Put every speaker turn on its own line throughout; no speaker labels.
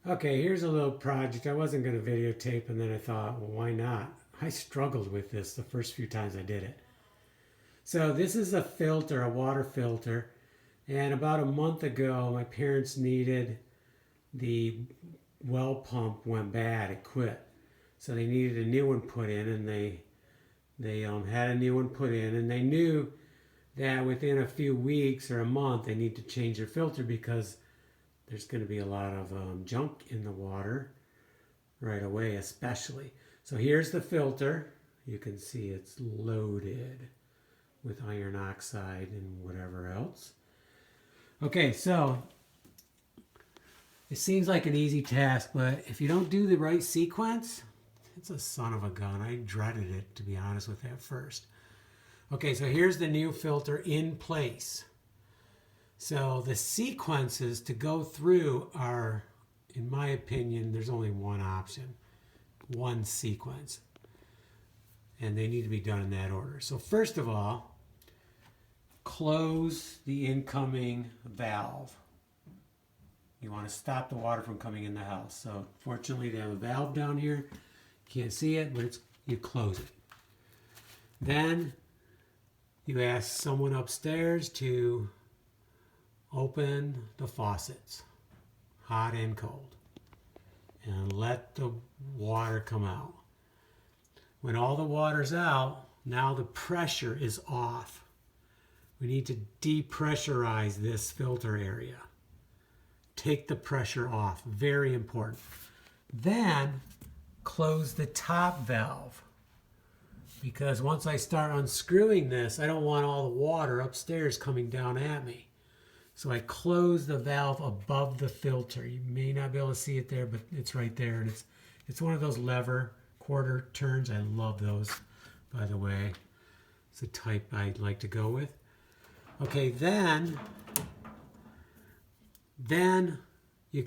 Okay, here's a little project. I wasn't going to videotape, and then I thought, well, why not? I struggled with this the first few times I did it. So this is a filter, a water filter, and about a month ago, my parents needed the well pump went bad. It quit, so they needed a new one put in, and they had a new one put in, and they knew that within a few weeks or a month they need to change their filter because there's going to be a lot of junk in the water right away, especially. So here's the filter. You can see it's loaded with iron oxide and whatever else. Okay, so it seems like an easy task, but if you don't do the right sequence, it's a son of a gun. I dreaded it, to be honest with you, at first. Okay, so here's the new filter in place. So the sequences to go through are, in my opinion, there's only one option, one sequence. And they need to be done in that order. So first of all, close the incoming valve. You want to stop the water from coming in the house. So fortunately they have a valve down here. Can't see it, but you close it. Then you ask someone upstairs to open the faucets, hot and cold, and let the water come out. When all the water's out, now the pressure is off. We need to depressurize this filter area. Take the pressure off, very important. Then close the top valve, because once I start unscrewing this, I don't want all the water upstairs coming down at me. So I close the valve above the filter. You may not be able to see it there, but it's right there. And it's one of those lever quarter turns. I love those, by the way. It's a type I'd like to go with. Okay, then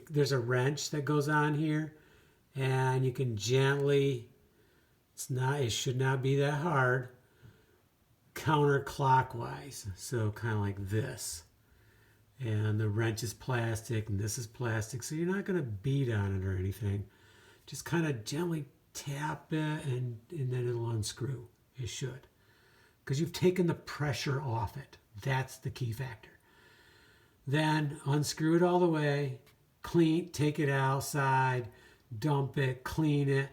there's a wrench that goes on here, and you can gently, it should not be that hard, counterclockwise. So kind of like this. And the wrench is plastic and this is plastic, so you're not going to beat on it or anything. Just kind of gently tap it and then it'll unscrew. It should, because you've taken the pressure off it. That's the key factor. Then unscrew it all the way, take it outside, dump it, clean it,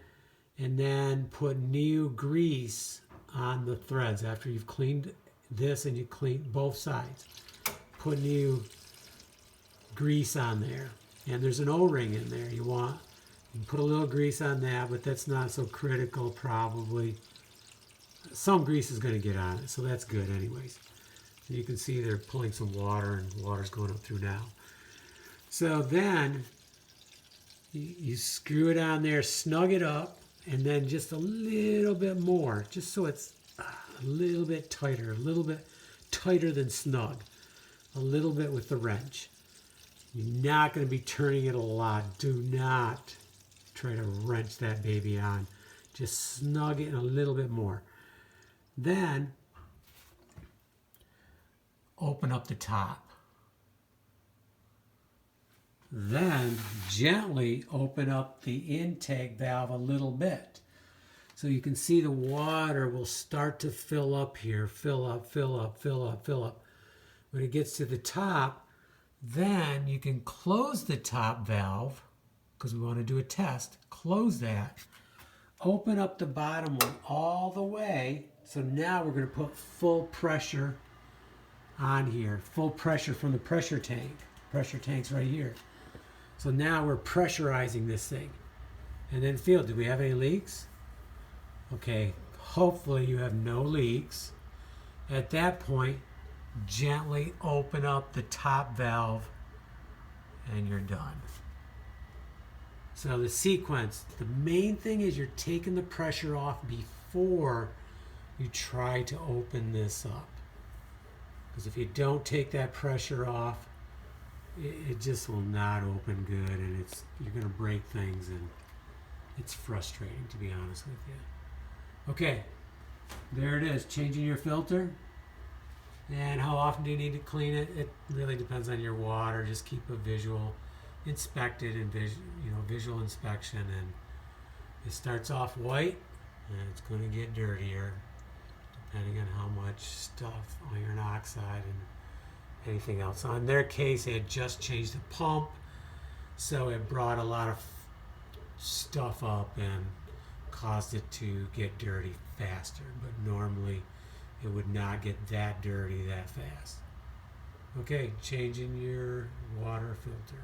and then put new grease on the threads. After you've cleaned this and you clean both sides, put new grease on there. And there's an O-ring in there. You can put a little grease on that, but that's not so critical probably. Some grease is going to get on it, so that's good anyways. So you can see they're pulling some water, and water's going up through now. So then you screw it on there, snug it up, and then just a little bit more, just so it's a little bit tighter than snug. A little bit with the wrench. You're not going to be turning it a lot. Do not try to wrench that baby on. Just snug it a little bit more. Then open up the top. Then gently open up the intake valve a little bit. So you can see the water will start to fill up here. Fill up, fill up, fill up, fill up. When it gets to the top, then you can close the top valve, because we want to do a test. Close that. Open up the bottom one all the way. So now we're going to put full pressure on here. Full pressure from the pressure tank. Pressure tank's right here. So now we're pressurizing this thing. And then feel, do we have any leaks? Okay, hopefully you have no leaks. At that point, gently open up the top valve and you're done. So the sequence, the main thing is you're taking the pressure off before you try to open this up. Because if you don't take that pressure off, it just will not open good, and you're going to break things, and it's frustrating, to be honest with you. Okay, there it is, changing your filter. And how often do you need to clean it? It really depends on your water. Just keep a visual. inspected and visual inspection, and it starts off white and it's going to get dirtier depending on how much stuff, iron oxide and anything else. On their case, they had just changed the pump, so it brought a lot of stuff up and caused it to get dirty faster, but normally it would not get that dirty that fast. Okay, changing your water filter.